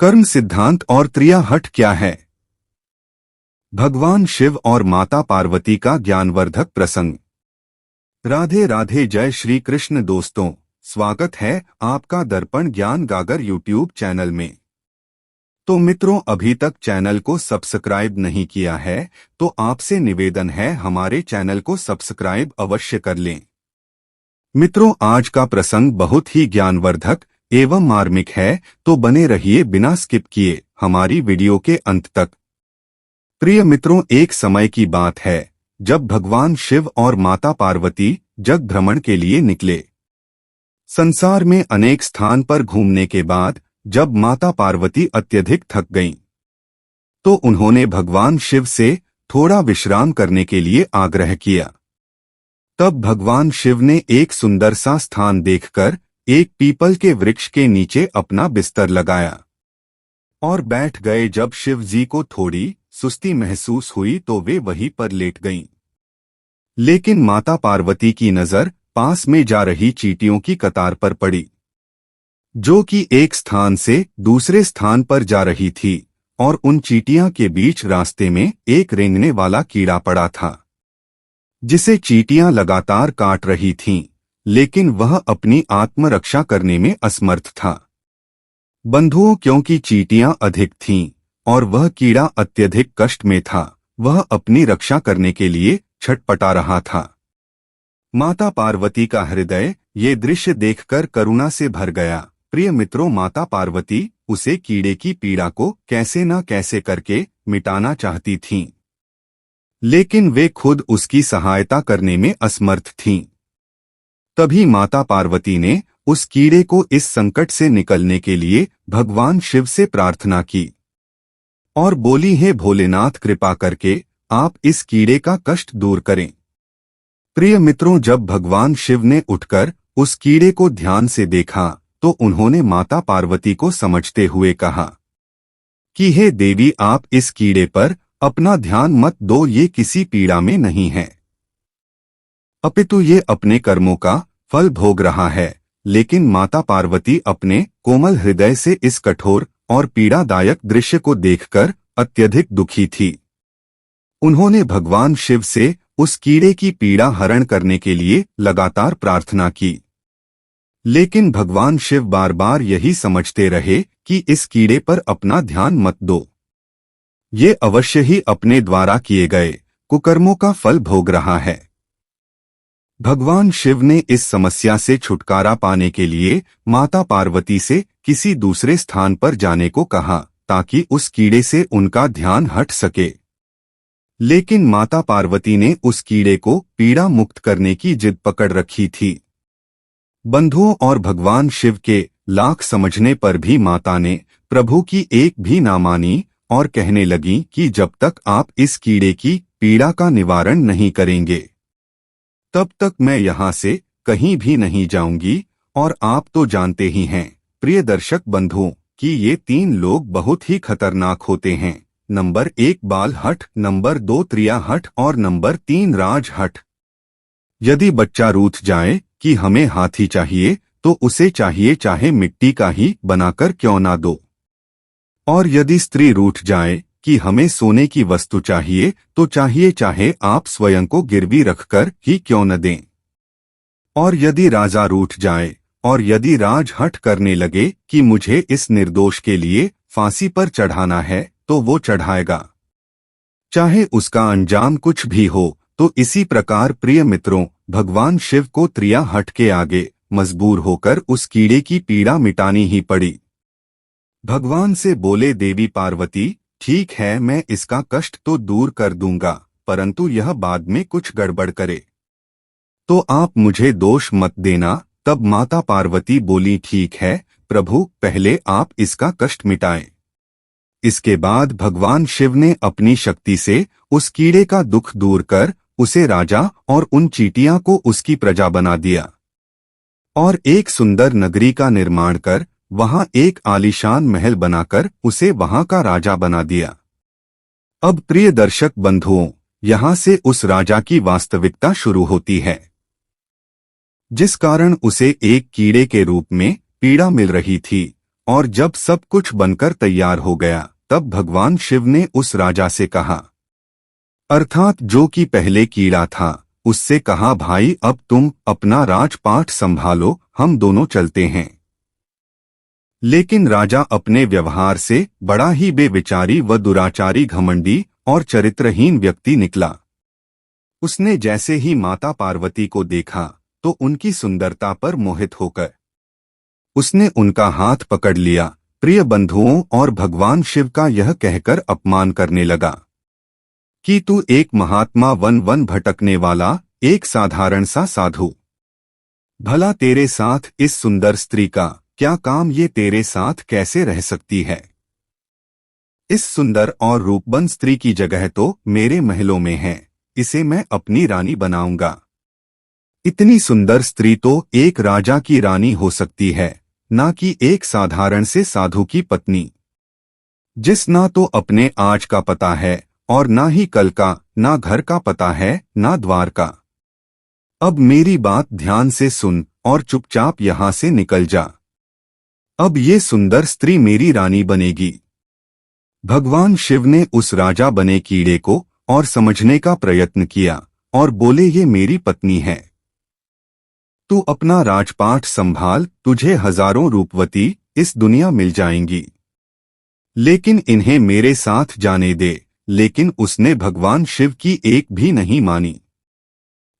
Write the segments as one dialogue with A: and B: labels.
A: कर्म सिद्धांत और त्रियाहट क्या है? भगवान शिव और माता पार्वती का ज्ञानवर्धक प्रसंग। राधे राधे। जय श्री कृष्ण। दोस्तों, स्वागत है आपका दर्पण ज्ञान गागर यूट्यूब चैनल में। तो मित्रों, अभी तक चैनल को सब्सक्राइब नहीं किया है तो आपसे निवेदन है हमारे चैनल को सब्सक्राइब अवश्य कर लें। मित्रों, आज का प्रसंग बहुत ही ज्ञानवर्धक एवं मार्मिक है, तो बने रहिए बिना स्किप किए हमारी वीडियो के अंत तक। प्रिय मित्रों, एक समय की बात है जब भगवान शिव और माता पार्वती जग भ्रमण के लिए निकले। संसार में अनेक स्थान पर घूमने के बाद जब माता पार्वती अत्यधिक थक गईं, तो उन्होंने भगवान शिव से थोड़ा विश्राम करने के लिए आग्रह किया। तब भगवान शिव ने एक सुंदर सा स्थान देखकर एक पीपल के वृक्ष के नीचे अपना बिस्तर लगाया और बैठ गए। जब शिव जी को थोड़ी सुस्ती महसूस हुई तो वे वहीं पर लेट गईं। लेकिन माता पार्वती की नजर पास में जा रही चींटियों की कतार पर पड़ी, जो कि एक स्थान से दूसरे स्थान पर जा रही थी, और उन चींटियों के बीच रास्ते में एक रेंगने वाला कीड़ा पड़ा था, जिसे चींटियां लगातार काट रही थीं, लेकिन वह अपनी आत्मरक्षा करने में असमर्थ था। बंधुओं, क्योंकि चींटियां अधिक थीं और वह कीड़ा अत्यधिक कष्ट में था, वह अपनी रक्षा करने के लिए छटपटा रहा था। माता पार्वती का हृदय ये दृश्य देखकर करुणा से भर गया। प्रिय मित्रों, माता पार्वती उसे कीड़े की पीड़ा को कैसे न कैसे करके मिटाना चाहती थीं, लेकिन वे खुद उसकी सहायता करने में असमर्थ थीं। तभी माता पार्वती ने उस कीड़े को इस संकट से निकलने के लिए भगवान शिव से प्रार्थना की और बोली, हे भोलेनाथ, कृपा करके आप इस कीड़े का कष्ट दूर करें। प्रिय मित्रों, जब भगवान शिव ने उठकर उस कीड़े को ध्यान से देखा तो उन्होंने माता पार्वती को समझते हुए कहा कि हे देवी, आप इस कीड़े पर अपना ध्यान मत दो, ये किसी पीड़ा में नहीं है, अपितु ये अपने कर्मों का फल भोग रहा है। लेकिन माता पार्वती अपने कोमल हृदय से इस कठोर और पीड़ादायक दृश्य को देखकर अत्यधिक दुखी थी। उन्होंने भगवान शिव से उस कीड़े की पीड़ा हरण करने के लिए लगातार प्रार्थना की, लेकिन भगवान शिव बार बार यही समझते रहे कि इस कीड़े पर अपना ध्यान मत दो, ये अवश्य ही अपने द्वारा किए गए कुकर्मों का फल भोग रहा है। भगवान शिव ने इस समस्या से छुटकारा पाने के लिए माता पार्वती से किसी दूसरे स्थान पर जाने को कहा, ताकि उस कीड़े से उनका ध्यान हट सके। लेकिन माता पार्वती ने उस कीड़े को पीड़ा मुक्त करने की जिद पकड़ रखी थी। बंधुओं, और भगवान शिव के लाख समझने पर भी माता ने प्रभु की एक भी ना मानी और कहने लगी कि जब तक आप इस कीड़े की पीड़ा का निवारण नहीं करेंगे, तब तक मैं यहाँ से कहीं भी नहीं जाऊंगी। और आप तो जानते ही हैं प्रिय दर्शक बंधुओं कि ये तीन लोग बहुत ही खतरनाक होते हैं। नंबर 1 बाल हठ, नंबर 2 त्रिया हठ और नंबर 3 राज हठ। यदि बच्चा रूठ जाए कि हमें हाथी चाहिए, तो उसे चाहिए चाहे मिट्टी का ही बनाकर क्यों ना दो। और यदि स्त्री रूठ जाए कि हमें सोने की वस्तु चाहिए, तो चाहिए चाहे आप स्वयं को गिरवी रखकर ही क्यों न दें। और यदि राजा रूठ जाए और यदि राज हठ करने लगे कि मुझे इस निर्दोष के लिए फांसी पर चढ़ाना है, तो वो चढ़ाएगा, चाहे उसका अंजाम कुछ भी हो। तो इसी प्रकार प्रिय मित्रों, भगवान शिव को त्रिया हठ के आगे मजबूर होकर उस कीड़े की पीड़ा मिटानी ही पड़ी। भगवान से बोले, देवी पार्वती, ठीक है, मैं इसका कष्ट तो दूर कर दूंगा, परंतु यह बाद में कुछ गड़बड़ करे तो आप मुझे दोष मत देना। तब माता पार्वती बोली, ठीक है प्रभु, पहले आप इसका कष्ट मिटाएं। इसके बाद भगवान शिव ने अपनी शक्ति से उस कीड़े का दुख दूर कर उसे राजा और उन चींटियों को उसकी प्रजा बना दिया और एक सुंदर नगरी का निर्माण कर वहां एक आलीशान महल बनाकर उसे वहां का राजा बना दिया। अब प्रिय दर्शक बंधुओं, यहां से उस राजा की वास्तविकता शुरू होती है, जिस कारण उसे एक कीड़े के रूप में पीड़ा मिल रही थी और जब सब कुछ बनकर तैयार हो गया तब भगवान शिव ने उस राजा से कहा, अर्थात जो कि पहले कीड़ा था, उससे कहा, भाई अब तुम अपना राजपाट संभालो, हम दोनों चलते हैं। लेकिन राजा अपने व्यवहार से बड़ा ही बेविचारी व दुराचारी, घमंडी और चरित्रहीन व्यक्ति निकला। उसने जैसे ही माता पार्वती को देखा तो उनकी सुंदरता पर मोहित होकर उसने उनका हाथ पकड़ लिया, प्रिय बंधुओं, और भगवान शिव का यह कहकर अपमान करने लगा कि तू एक महात्मा, वन वन भटकने वाला, एक साधारण सा साधु। भला तेरे साथ इस सुंदर स्त्री का क्या काम? ये तेरे साथ कैसे रह सकती है? इस सुंदर और रूपबंद स्त्री की जगह तो मेरे महलों में है, इसे मैं अपनी रानी बनाऊंगा। इतनी सुंदर स्त्री तो एक राजा की रानी हो सकती है, ना कि एक साधारण से साधु की पत्नी, जिस ना तो अपने आज का पता है और ना ही कल का, ना घर का पता है, ना द्वार का। अब मेरी बात ध्यान से सुन और चुपचाप यहां से निकल जा। अब ये सुंदर स्त्री मेरी रानी बनेगी। भगवान शिव ने उस राजा बने कीड़े को और समझने का प्रयत्न किया और बोले, ये मेरी पत्नी है, तू अपना राजपाट संभाल, तुझे हजारों रूपवती इस दुनिया मिल जाएंगी, लेकिन इन्हें मेरे साथ जाने दे। लेकिन उसने भगवान शिव की एक भी नहीं मानी।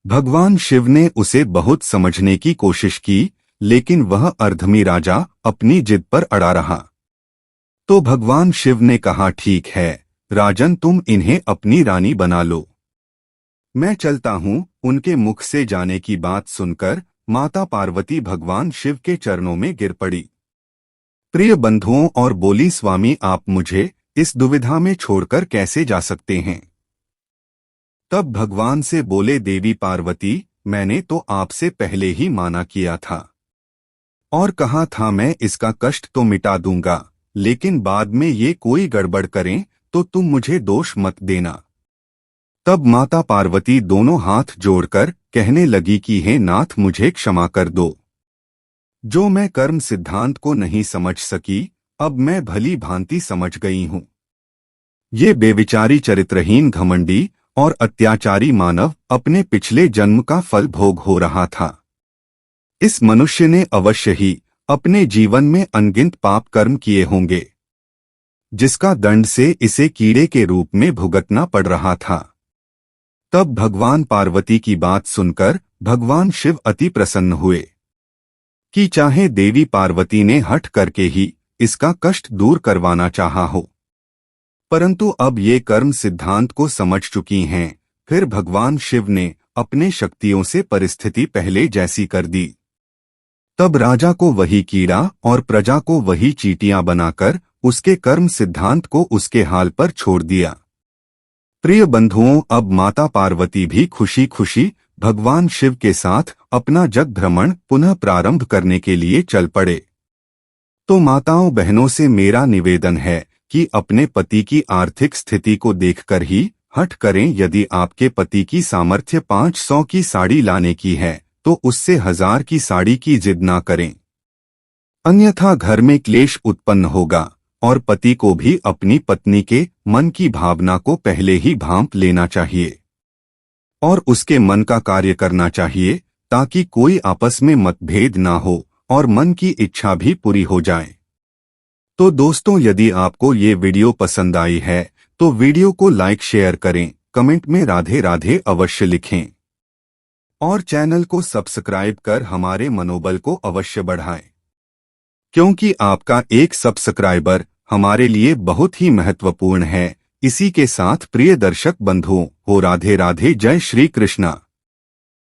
A: भगवान शिव ने उसे बहुत समझने की कोशिश की, लेकिन वह अर्धमी राजा अपनी जिद पर अड़ा रहा। तो भगवान शिव ने कहा, ठीक है राजन, तुम इन्हें अपनी रानी बना लो, मैं चलता हूँ। उनके मुख से जाने की बात सुनकर माता पार्वती भगवान शिव के चरणों में गिर पड़ी, प्रिय बंधुओं, और बोली, स्वामी आप मुझे इस दुविधा में छोड़कर कैसे जा सकते हैं? तब भगवान से बोले, देवी पार्वती, मैंने तो आपसे पहले ही माना किया था और कहा था मैं इसका कष्ट तो मिटा दूंगा, लेकिन बाद में ये कोई गड़बड़ करें तो तुम मुझे दोष मत देना। तब माता पार्वती दोनों हाथ जोड़कर कहने लगी कि हे नाथ, मुझे क्षमा कर दो। जो मैं कर्म सिद्धांत को नहीं समझ सकी, अब मैं भली भांति समझ गई हूँ। ये बेविचारी, चरित्रहीन, घमंडी और अत्याचारी मानव अपने पिछले जन्म का फल भोग हो रहा था। इस मनुष्य ने अवश्य ही अपने जीवन में अनगिनत पाप कर्म किए होंगे, जिसका दंड से इसे कीड़े के रूप में भुगतना पड़ रहा था। तब भगवान पार्वती की बात सुनकर भगवान शिव अति प्रसन्न हुए कि चाहे देवी पार्वती ने हठ करके ही इसका कष्ट दूर करवाना चाहा हो, परंतु अब ये कर्म सिद्धांत को समझ चुकी हैं। फिर भगवान शिव ने अपने शक्तियों से परिस्थिति पहले जैसी कर दी। तब राजा को वही कीड़ा और प्रजा को वही चींटियां बनाकर उसके कर्म सिद्धांत को उसके हाल पर छोड़ दिया। प्रिय बंधुओं, अब माता पार्वती भी खुशी खुशी भगवान शिव के साथ अपना जग भ्रमण पुनः प्रारंभ करने के लिए चल पड़े। तो माताओं बहनों से मेरा निवेदन है कि अपने पति की आर्थिक स्थिति को देखकर ही हठ करें। यदि आपके पति की सामर्थ्य 500 की साड़ी लाने की है तो उससे 1000 की साड़ी की जिद ना करें, अन्यथा घर में क्लेश उत्पन्न होगा और पति को भी अपनी पत्नी के मन की भावना को पहले ही भांप लेना चाहिए और उसके मन का कार्य करना चाहिए, ताकि कोई आपस में मतभेद ना हो और मन की इच्छा भी पूरी हो जाए। तो दोस्तों, यदि आपको ये वीडियो पसंद आई है तो वीडियो को लाइक शेयर करें, कमेंट में राधे राधे अवश्य लिखें और चैनल को सब्सक्राइब कर हमारे मनोबल को अवश्य बढ़ाएं, क्योंकि आपका एक सब्सक्राइबर हमारे लिए बहुत ही महत्वपूर्ण है। इसी के साथ प्रिय दर्शक बंधुओं, हो राधे राधे, जय श्री कृष्णा।